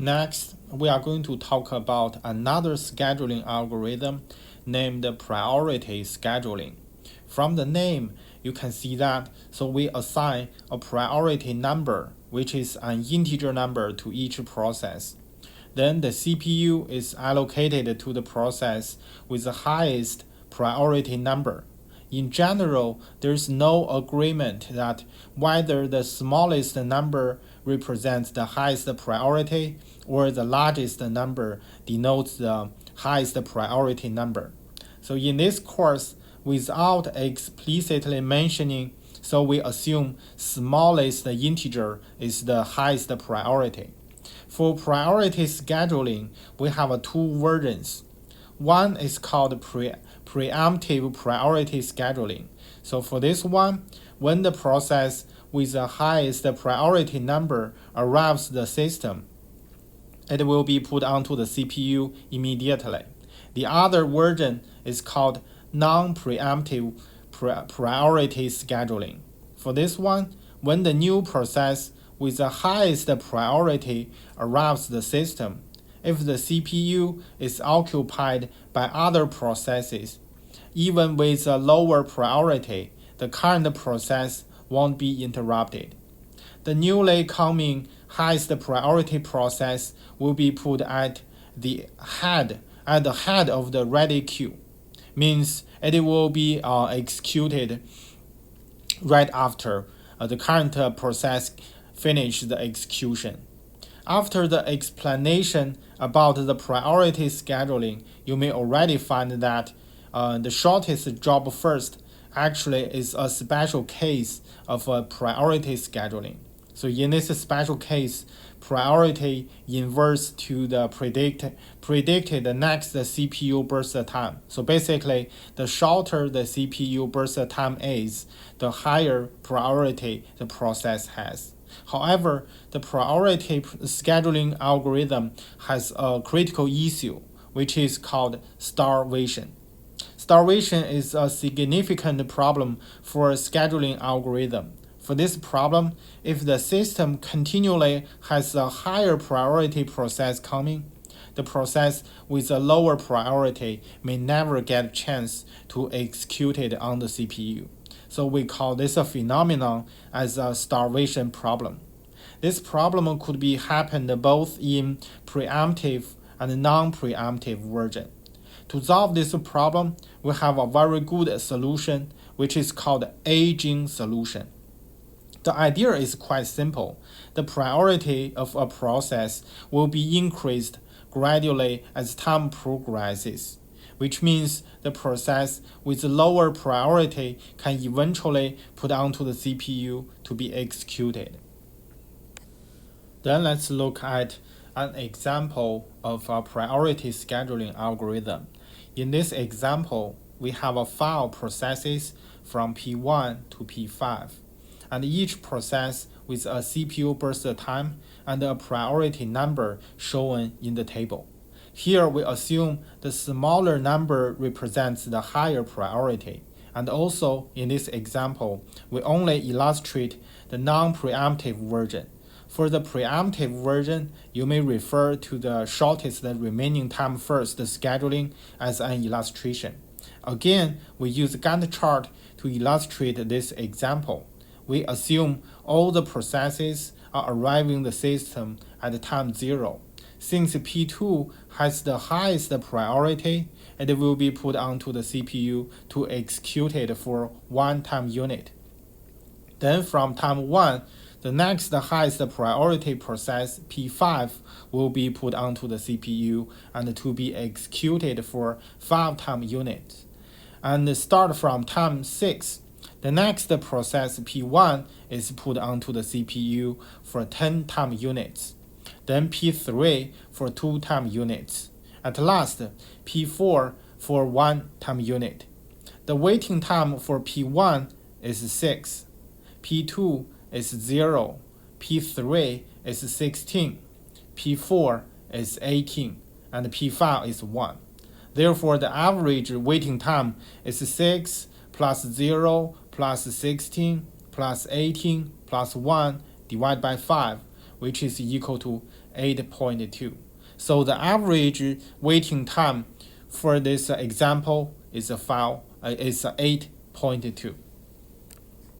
Next, we are going to talk about another scheduling algorithm named priority scheduling. From the name, you can see that we assign a priority number, which is an integer number, to each process. Then the CPU is allocated to the process with the highest priority number. In general, there is no agreement that whether the smallest number represents the highest priority or the largest number denotes the highest priority number. So in this course, without explicitly mentioning, we assume smallest integer is the highest priority. For priority scheduling, we have two versions. One is called preemptive priority scheduling. So for this one, when the process with the highest priority number arrives the system, it will be put onto the CPU immediately. The other version is called non-preemptive priority scheduling. For this one, when the new process with the highest priority arrives the system, if the CPU is occupied by other processes, even with a lower priority, the current process won't be interrupted. The newly coming highest priority process will be put at the head of the ready queue. Means it will be executed right after the current process finish the execution. After the explanation about the priority scheduling, you may already find that the shortest job first actually is a special case of priority scheduling. So in this special case, priority inverts to the predicted next CPU burst time. So basically, the shorter the CPU burst time is, the higher priority the process has. However, the priority scheduling algorithm has a critical issue, which is called starvation. Starvation is a significant problem for a scheduling algorithm. For this problem, if the system continually has a higher priority process coming, the process with a lower priority may never get a chance to execute it on the CPU. So we call this a phenomenon as a starvation problem. This problem could be happened both in preemptive and non-preemptive version. To solve this problem, we have a very good solution, which is called aging solution. The idea is quite simple. The priority of a process will be increased gradually as time progresses, which means the process with lower priority can eventually put onto the CPU to be executed. Then let's look at an example of a priority scheduling algorithm. In this example, we have a file processes from P1 to P5, and each process with a CPU burst time and a priority number shown in the table. Here we assume the smaller number represents the higher priority, and also in this example, we only illustrate the non-preemptive version. For the preemptive version, you may refer to the shortest remaining time first scheduling as an illustration. Again, we use Gantt chart to illustrate this example. We assume all the processes are arriving the system at time 0. Since P2 has the highest priority, it will be put onto the CPU to execute it for one time unit. Then from time 1, the next highest priority process, P5, will be put onto the CPU and to be executed for 5 time units. And start from time 6, the next process, P1, is put onto the CPU for 10 time units. Then P3 for 2 time units. At last, P4 for 1 time unit. The waiting time for P1 is 6, P2 is 0, P3 is 16, P4 is 18, and P5 is 1. Therefore, the average waiting time is 6 plus 0 plus 16 plus 18 plus 1 divided by 5, which is equal to 8.2. So the average waiting time for this example is 8.2.